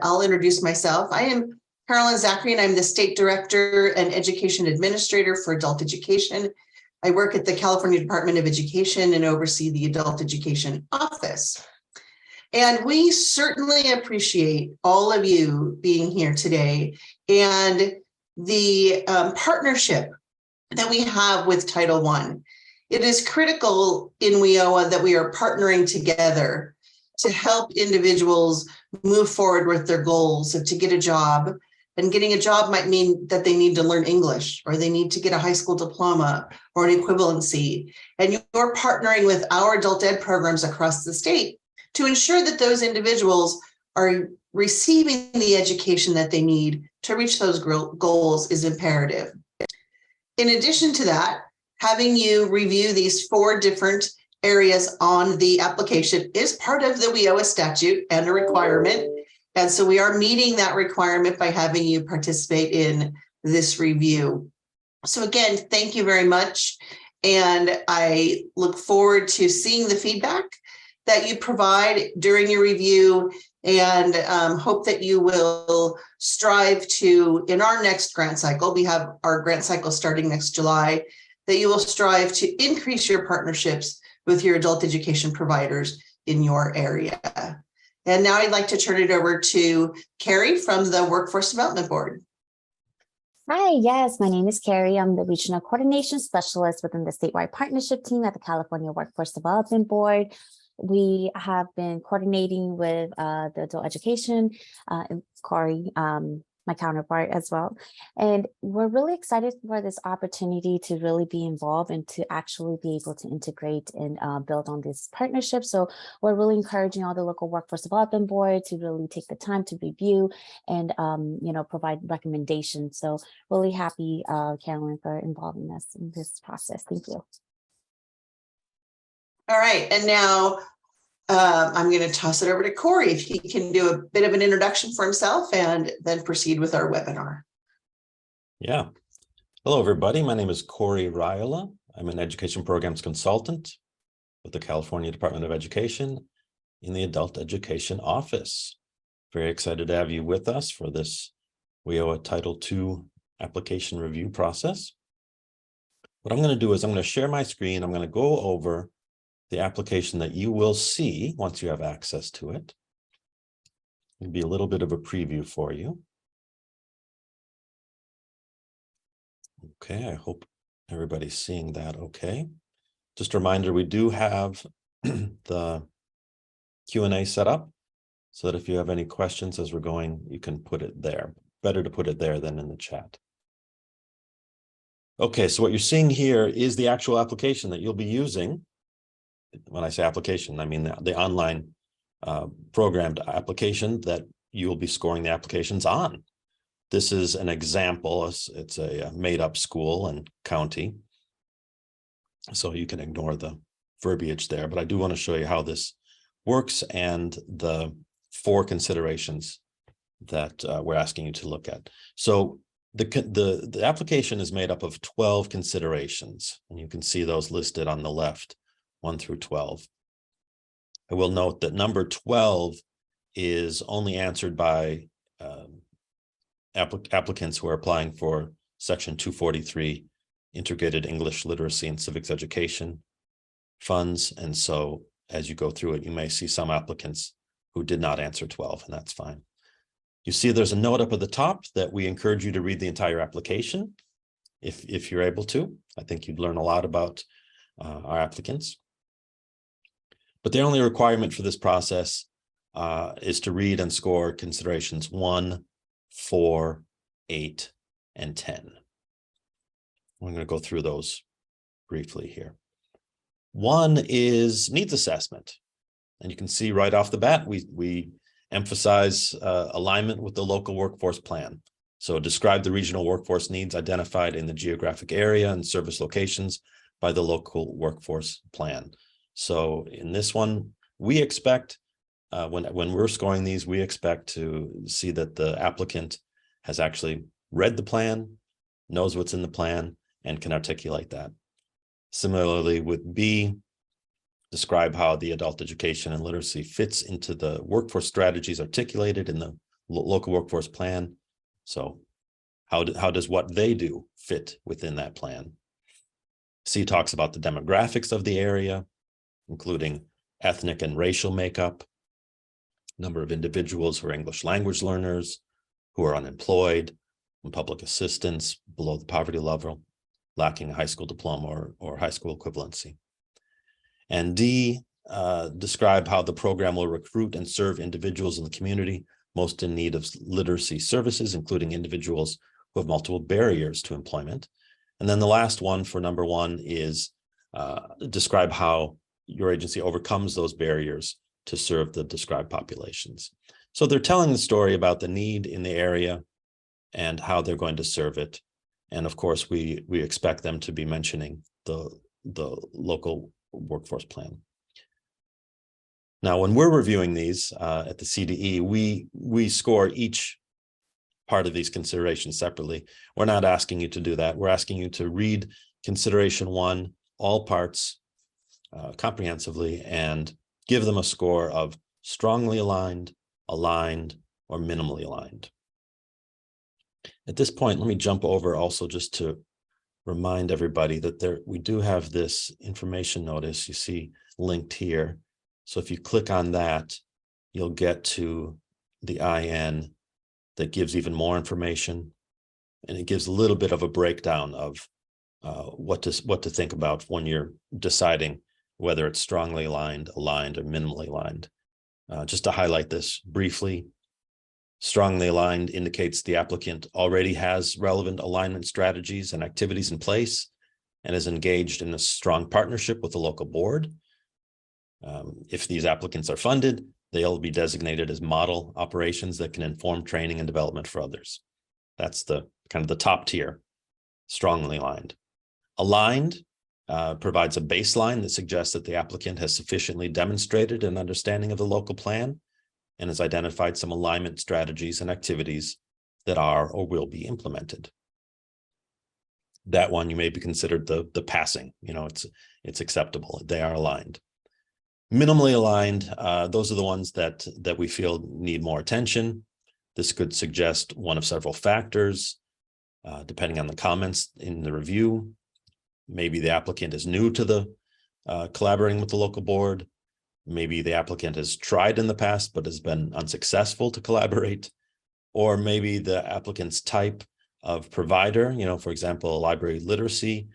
I'll introduce myself. I am Carolyn Zachary, and I'm the State Director and Education Administrator for Adult Education. I work at the California Department of Education and oversee the Adult Education Office. And we certainly appreciate all of you being here today and the partnership that we have with Title I. It is critical in WIOA that we are partnering together to help individuals move forward with their goals of to get a job. And getting a job might mean that they need to learn English, or they need to get a high school diploma or an equivalency. And you're partnering with our adult ed programs across the state to ensure that those individuals are receiving the education that they need to reach those goals is imperative. In addition to that, having you review these 4 different areas on the application is part of the WIOA statute and a requirement. And so we are meeting that requirement by having you participate in this review. So again, thank you very much. And I look forward to seeing the feedback that you provide during your review, and hope that you will strive to, in our next grant cycle, we have our grant cycle starting next July, that you will strive to increase your partnerships with your adult education providers in your area. And now I'd like to turn it over to Carrie from the Workforce Development Board. Hi, yes, my name is Carrie. I'm the Regional Coordination Specialist within the statewide partnership team at the California Workforce Development Board. We have been coordinating with the adult education, Corey, my counterpart as well. And we're really excited for this opportunity to really be involved and to actually be able to integrate and build on this partnership. So we're really encouraging all the local workforce development board to really take the time to review and, provide recommendations. So really happy, Carolyn, for involving us in this process. Thank you. All right, and now I'm going to toss it over to Corey if he can do a bit of an introduction for himself and then proceed with our webinar. Yeah. Hello, everybody. My name is Corey WIOA. I'm an education programs consultant with the California Department of Education in the Adult Education Office. Very excited to have you with us for this WIOA Title II application review process. What I'm going to do is I'm going to share my screen. I'm going to go over the application that you will see once you have access to it. It'll be a little bit of a preview for you. Okay, I hope everybody's seeing that okay. Just a reminder, we do have the Q&A set up so that if you have any questions as we're going, you can put it there. Better to put it there than in the chat. Okay, so what you're seeing here is the actual application that you'll be using. When I say application, I mean the online programmed application that you will be scoring the applications on. This is an example. It's a made-up school and county, so you can ignore the verbiage there. But I do want to show you how this works and the 4 considerations that we're asking you to look at. So the application is made up of 12 considerations, and you can see those listed on the left. 1 through 12. I will note that number 12 is only answered by applicants who are applying for Section 243 Integrated English Literacy and Civics Education funds. And so as you go through it, you may see some applicants who did not answer 12, and that's fine. You see there's a note up at the top that we encourage you to read the entire application if you're able to. I think you'd learn a lot about our applicants. But the only requirement for this process is to read and score considerations 1, 4, 8, and 10. I'm going to go through those briefly here. 1 is needs assessment. And you can see right off the bat, we emphasize alignment with the local workforce plan. So describe the regional workforce needs identified in the geographic area and service locations by the local workforce plan. So in this one, we expect, when we're scoring these, we expect to see that the applicant has actually read the plan, knows what's in the plan, and can articulate that. Similarly with B, describe how the adult education and literacy fits into the workforce strategies articulated in the local workforce plan. So how does what they do fit within that plan? C talks about the demographics of the area, including ethnic and racial makeup, number of individuals who are English language learners, who are unemployed, and public assistance below the poverty level, lacking a high school diploma or high school equivalency. And D, describe how the program will recruit and serve individuals in the community most in need of literacy services, including individuals who have multiple barriers to employment. And then the last one for number 1 is describe how your agency overcomes those barriers to serve the described populations. So they're telling the story about the need in the area and how they're going to serve it. And of course, we expect them to be mentioning the local workforce plan. Now, when we're reviewing these at the CDE, we score each part of these considerations separately. We're not asking you to do that. We're asking you to read consideration 1, all parts comprehensively, and give them a score of strongly aligned, aligned, or minimally aligned. At this point, let me jump over also just to remind everybody that we do have this information notice you see linked here. So if you click on that, you'll get to the IN that gives even more information, and it gives a little bit of a breakdown of what to think about when you're deciding whether it's strongly aligned, aligned, or minimally aligned. Just to highlight this briefly, strongly aligned indicates the applicant already has relevant alignment strategies and activities in place and is engaged in a strong partnership with the local board. If these applicants are funded, they'll be designated as model operations that can inform training and development for others. That's the kind of the top tier, strongly aligned. Aligned provides a baseline that suggests that the applicant has sufficiently demonstrated an understanding of the local plan and has identified some alignment strategies and activities that are or will be implemented. That one you may be considered the passing, it's acceptable. They are aligned. Minimally aligned, those are the ones that we feel need more attention. This could suggest one of several factors, depending on the comments in the review. Maybe the applicant is new to the collaborating with the local board. Maybe the applicant has tried in the past but has been unsuccessful to collaborate. Or maybe the applicant's type of provider, for example, library literacy,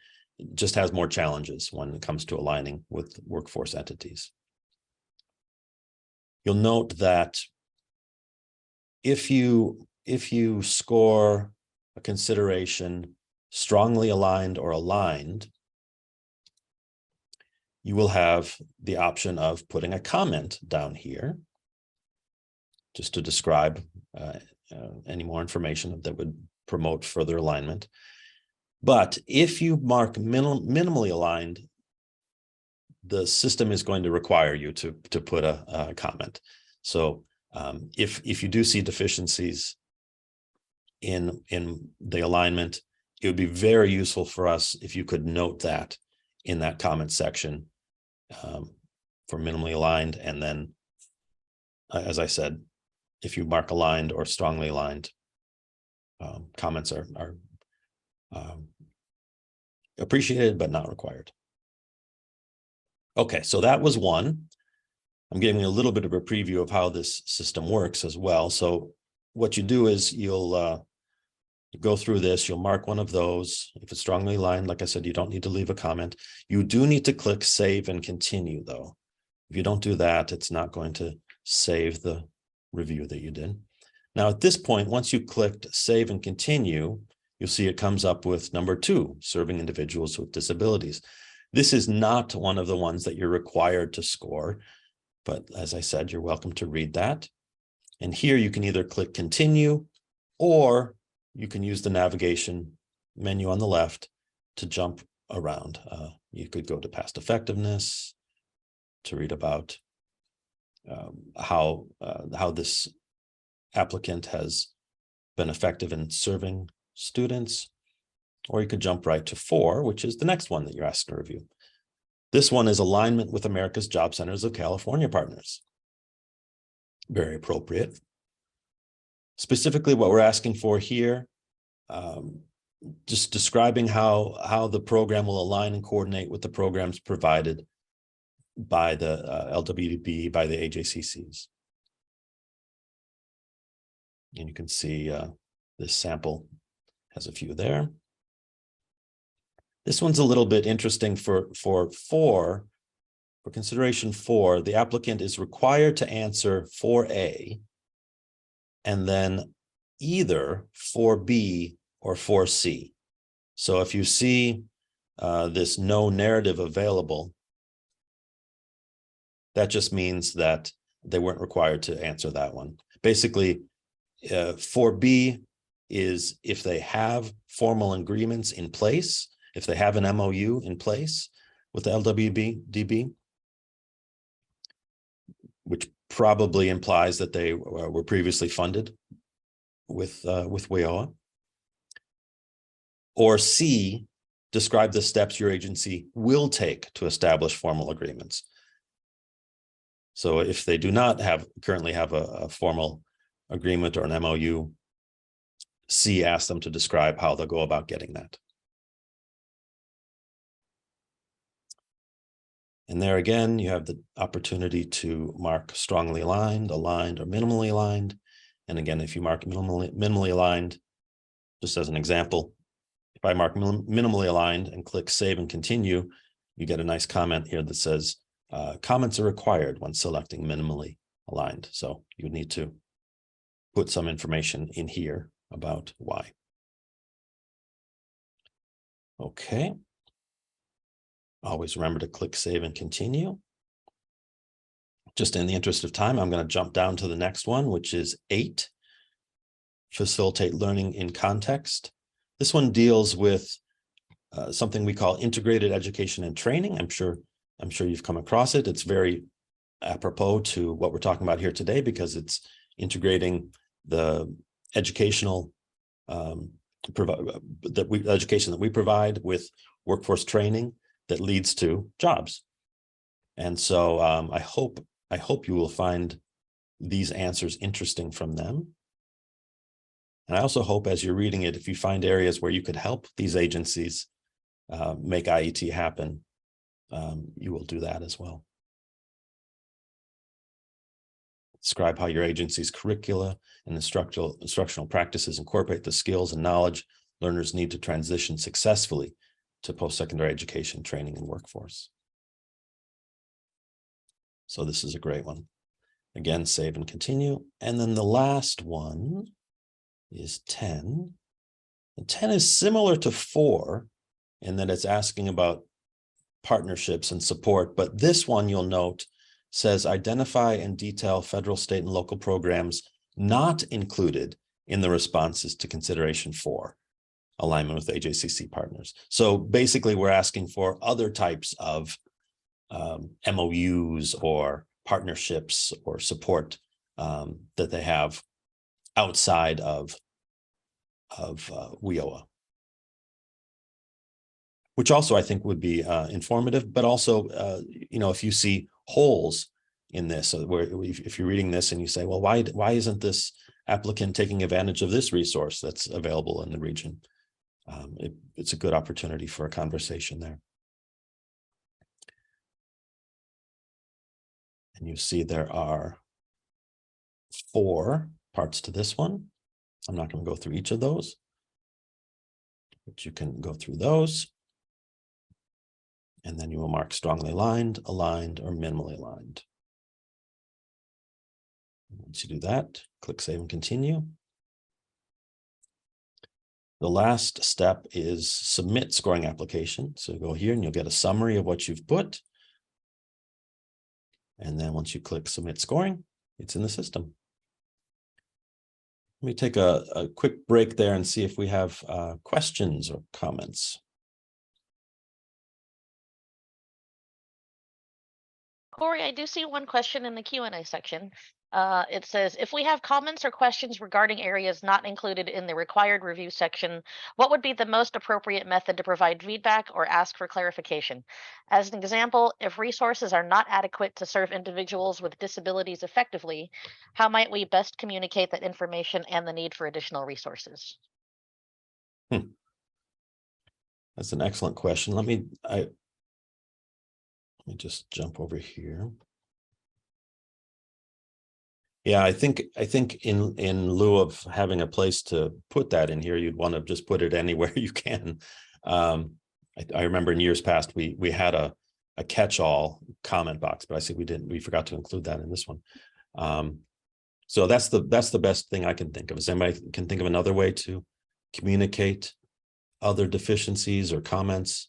just has more challenges when it comes to aligning with workforce entities. You'll note that if you score a consideration strongly aligned or aligned, you will have the option of putting a comment down here just to describe any more information that would promote further alignment. But if you mark minimally aligned, the system is going to require you to put a comment. So if you do see deficiencies in the alignment, it would be very useful for us if you could note that in that comment section for minimally aligned. And then, as I said, if you mark aligned or strongly aligned, comments are appreciated but not required. Okay, so that was one. I'm giving you a little bit of a preview of how this system works as well. So what you do is you'll go through this, you'll mark one of those. If it's strongly aligned, like I said, you don't need to leave a comment. You do need to click save and continue though. If you don't do that, it's not going to save the review that you did. Now at this point, once you clicked save and continue, you'll see it comes up with number 2, serving individuals with disabilities. This is not one of the ones that you're required to score, but as I said, you're welcome to read that. And here you can either click continue, or you can use the navigation menu on the left to jump around. You could go to past effectiveness to read about how this applicant has been effective in serving students, or you could jump right to 4, which is the next one that you're asked to review. This one is alignment with America's Job Centers of California partners. Very appropriate. Specifically, what we're asking for here, just describing how the program will align and coordinate with the programs provided by the LWDB, by the AJCCs. And you can see this sample has a few there. This one's a little bit interesting for consideration 4. The applicant is required to answer 4A and then either 4B or 4C. So if you see this no narrative available, that just means that they weren't required to answer that one. Basically, 4B is if they have formal agreements in place, if they have an MOU in place with the LWDB, which probably implies that they were previously funded with WIOA. Or C, describe the steps your agency will take to establish formal agreements. So if they do not currently have a formal agreement or an MOU, C asks them to describe how they'll go about getting that. And there again, you have the opportunity to mark strongly aligned, aligned, or minimally aligned. And again, if you mark minimally aligned, just as an example, if I mark minimally aligned and click save and continue, you get a nice comment here that says, comments are required when selecting minimally aligned. So you would need to put some information in here about why. Okay. Always remember to click save and continue. Just in the interest of time, I'm going to jump down to the next one, which is 8. Facilitate learning in context. This one deals with something we call integrated education and training. I'm sure you've come across it. It's very apropos to what we're talking about here today because it's integrating the educational education that we provide with workforce training that leads to jobs. And so I hope you will find these answers interesting from them. And I also hope as you're reading it, if you find areas where you could help these agencies make IET happen, you will do that as well. Describe how your agency's curricula and instructional practices incorporate the skills and knowledge learners need to transition successfully to post-secondary education, training, and workforce. So this is a great one. Again, save and continue. And then the last one is 10. And 10 is similar to 4 in that it's asking about partnerships and support. But this one, you'll note, says identify and detail federal, state, and local programs not included in the responses to consideration 4. Alignment with AJCC partners. So basically, we're asking for other types of MOUs or partnerships or support that they have outside of WIOA, which also I think would be informative. But also, if you see holes in this, where if you're reading this and you say, well, why isn't this applicant taking advantage of this resource that's available in the region? It's a good opportunity for a conversation there. And you see there are 4 parts to this one. I'm not going to go through each of those, but you can go through those. And then you will mark strongly aligned, aligned, or minimally aligned. Once you do that, click save and continue. The last step is submit scoring application. So go here and you'll get a summary of what you've put. And then once you click submit scoring, it's in the system. Let me take a quick break there and see if we have questions or comments. Corey, I do see one question in the Q&A section. It says, if we have comments or questions regarding areas not included in the required review section, what would be the most appropriate method to provide feedback or ask for clarification? As an example, if resources are not adequate to serve individuals with disabilities effectively, how might we best communicate that information and the need for additional resources? That's an excellent question. Let me just jump over here. Yeah, I think in lieu of having a place to put that in here, you'd want to just put it anywhere you can. I remember in years past we had a catch-all comment box, but I see we forgot to include that in this one. So that's the best thing I can think of. Is anybody can think of another way to communicate other deficiencies or comments?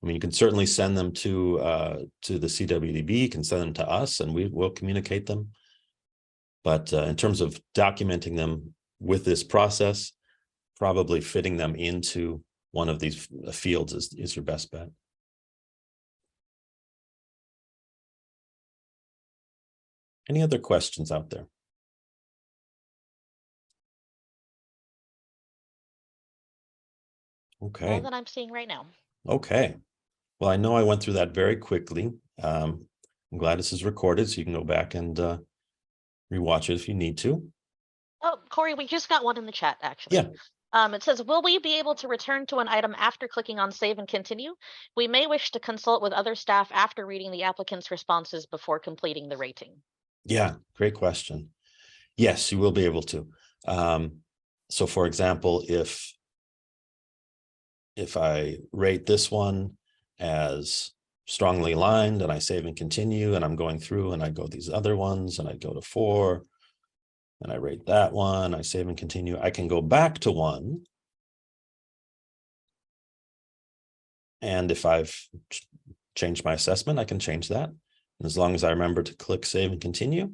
I mean, you can certainly send them to the CWDB, you can send them to us and we will communicate them. But in terms of documenting them with this process, probably fitting them into one of these fields is your best bet. Any other questions out there? Okay. More than I'm seeing right now. Okay. Well, I know I went through that very quickly. I'm glad this is recorded, so you can go back and rewatch it if you need to. Oh, Corey, we just got one in the chat, actually. Yeah. It says, will we be able to return to an item after clicking on save and continue? We may wish to consult with other staff after reading the applicant's responses before completing the rating. Yeah, great question. Yes, you will be able to. So for example, if I rate this one as strongly aligned and I save and continue and I'm going through and I go these other ones and I go to 4 and I rate that one, I save and continue, I can go back to 1. And if I've changed my assessment, I can change that. And as long as I remember to click save and continue,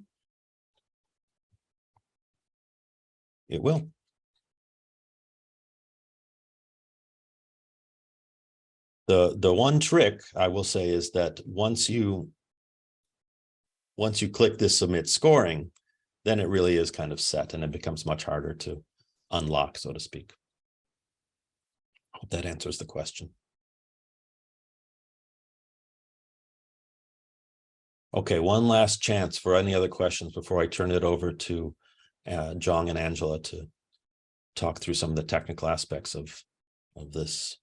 it will. The one trick I will say is that once you click this submit scoring, then it really is kind of set and it becomes much harder to unlock, so to speak. Hope that answers the question. Okay, one last chance for any other questions before I turn it over to Jong and Angela to talk through some of the technical aspects of this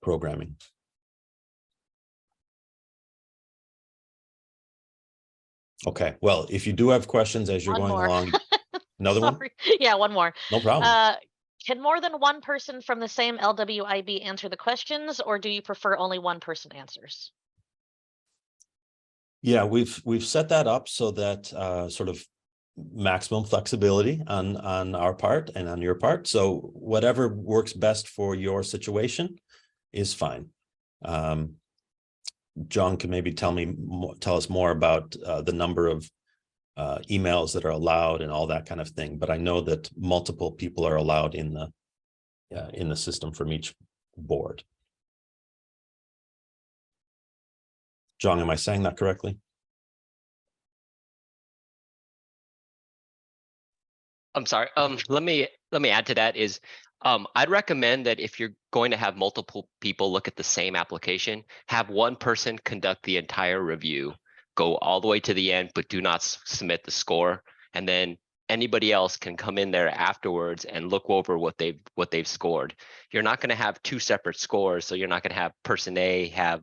programming. Okay, well, if you do have questions as you're One going more. along, another one? Yeah, one more. No problem. Can more than one person from the same LWIB answer the questions, or do you prefer only one person answers? Yeah, we've set that up so that sort of maximum flexibility on our part and on your part. So whatever works best for your situation is fine. John can maybe tell us more about the number of emails that are allowed and all that kind of thing. But I know that multiple people are allowed in the system from each board. John, am I saying that correctly? I'm sorry. Let me add to that is I'd recommend that if you're going to have multiple people look at the same application, have one person conduct the entire review, go all the way to the end, but do not submit the score. And then anybody else can come in there afterwards and look over what they've scored. You're not going to have two separate scores. So you're not going to have person A have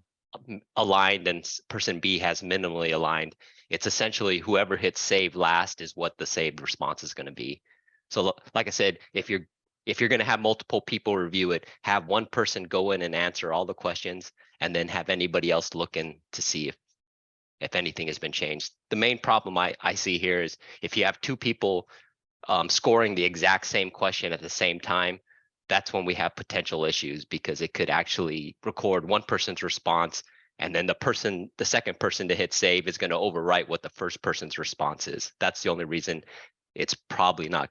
aligned and person B has minimally aligned. It's essentially whoever hits save last is what the saved response is going to be. So like I said, if you're going to have multiple people review it, have one person go in and answer all the questions and then have anybody else look in to see if anything has been changed. The main problem I see here is if you have two people scoring the exact same question at the same time, that's when we have potential issues because it could actually record one person's response and then the second person to hit save is going to overwrite what the first person's response is. That's the only reason it's probably not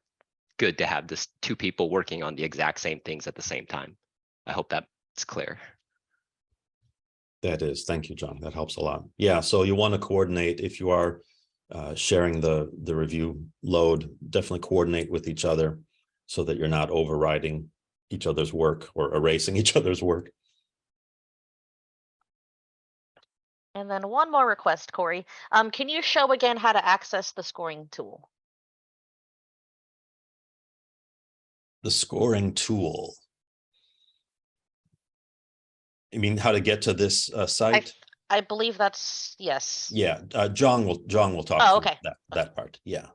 good to have this two people working on the exact same things at the same time. I hope that's clear. That is. Thank you, John. That helps a lot. Yeah, so you want to coordinate if you are sharing the review load, definitely coordinate with each other so that you're not overriding each other's work or erasing each other's work. And then one more request, Corey. Can you show again how to access the scoring tool? The scoring tool. You mean how to get to this site? I believe that's yes. Yeah, John will talk Oh, through okay. that part. Yeah,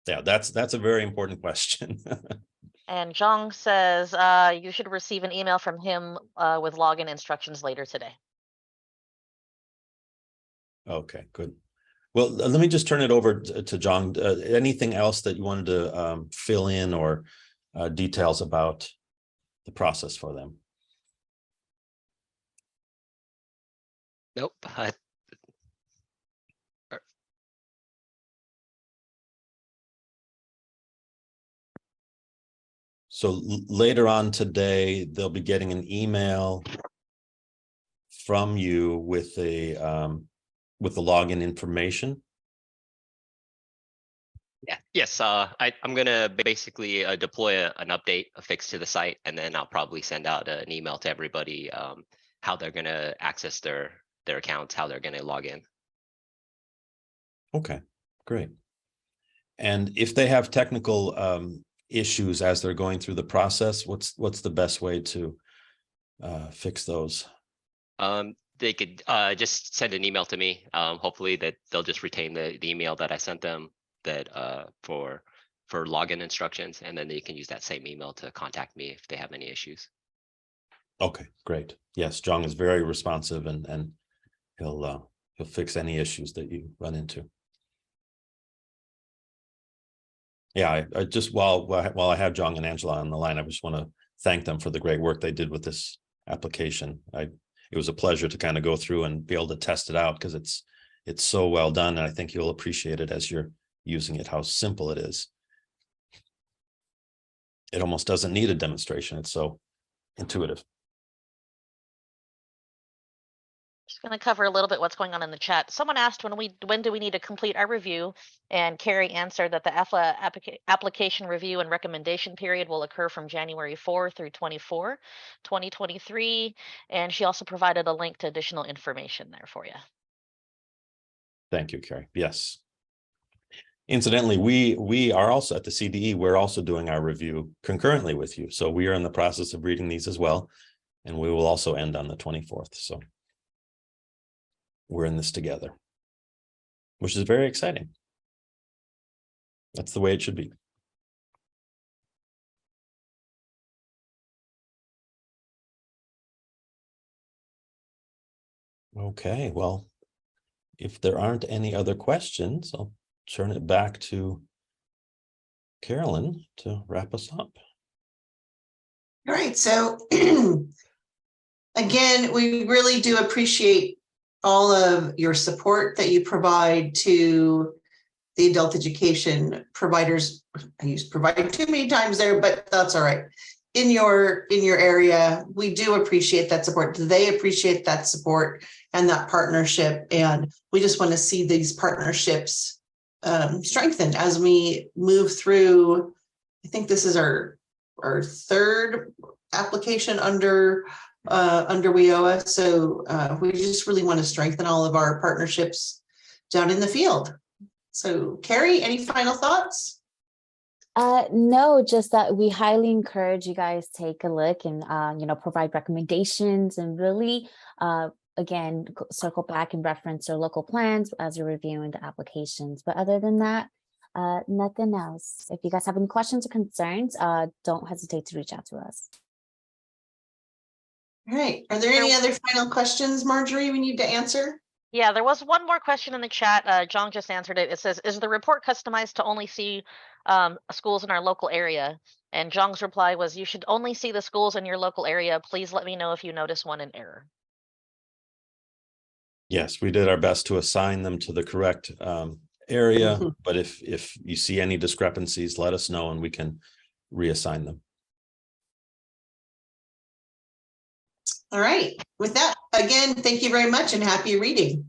that's a very important question. And Jong says you should receive an email from him with login instructions later today. Okay, good. Well, let me just turn it over to John. Anything else that you wanted to fill in or details about the process for them? Nope. So later on today, they'll be getting an email from you with the login information. Yeah. Yes. I'm gonna basically deploy an update, a fix to the site, and then I'll probably send out an email to everybody how they're gonna access their accounts, how they're gonna log in. Okay, great. And if they have technical issues as they're going through the process, what's the best way to fix those? They could just send an email to me. Hopefully that they'll just retain the email that I sent them that for login instructions, and then they can use that same email to contact me if they have any issues. Okay, great. Yes, John is very responsive and he'll fix any issues that you run into. Yeah, I just while I have John and Angela on the line, I just want to thank them for the great work they did with this application. It was a pleasure to kind of go through and be able to test it out because it's so well done, and I think you'll appreciate it as you're using it, how simple it is. It almost doesn't need a demonstration. It's so intuitive. Just going to cover a little bit what's going on in the chat. Someone asked when do we need to complete our review, and Carrie answered that the EFLA application review and recommendation period will occur from January 4 through 24, 2023, and she also provided a link to additional information there for you. Thank you, Carrie. Yes. Incidentally, we are also at the CDE. We're also doing our review concurrently with you, so we are in the process of reading these as well, and we will also end on the 24th. So we're in this together, which is very exciting. That's the way it should be. Okay, well, if there aren't any other questions, I'll turn it back to Carolyn to wrap us up. All right, so again, we really do appreciate all of your support that you provide to the adult education providers. I used provide too many times there, but that's all right. In your area, we do appreciate that support. They appreciate that support and that partnership, and we just want to see these partnerships strengthened as we move through. I think this is our third application under WIOA, so we just really want to strengthen all of our partnerships down in the field. So, Carrie, any final thoughts? No, just that we highly encourage you guys take a look and provide recommendations and really again circle back and reference your local plans as you're reviewing the applications. But other than that, nothing else. If you guys have any questions or concerns, don't hesitate to reach out to us. All right. Are there any other final questions, Marjorie, we need to answer? Yeah, there was one more question in the chat. John just answered it. It says, is the report customized to only see schools in our local area? And Jong's reply was, you should only see the schools in your local area. Please let me know if you notice one in error. Yes, we did our best to assign them to the correct area, but if you see any discrepancies, let us know and we can reassign them. All right. With that, again, thank you very much and happy reading.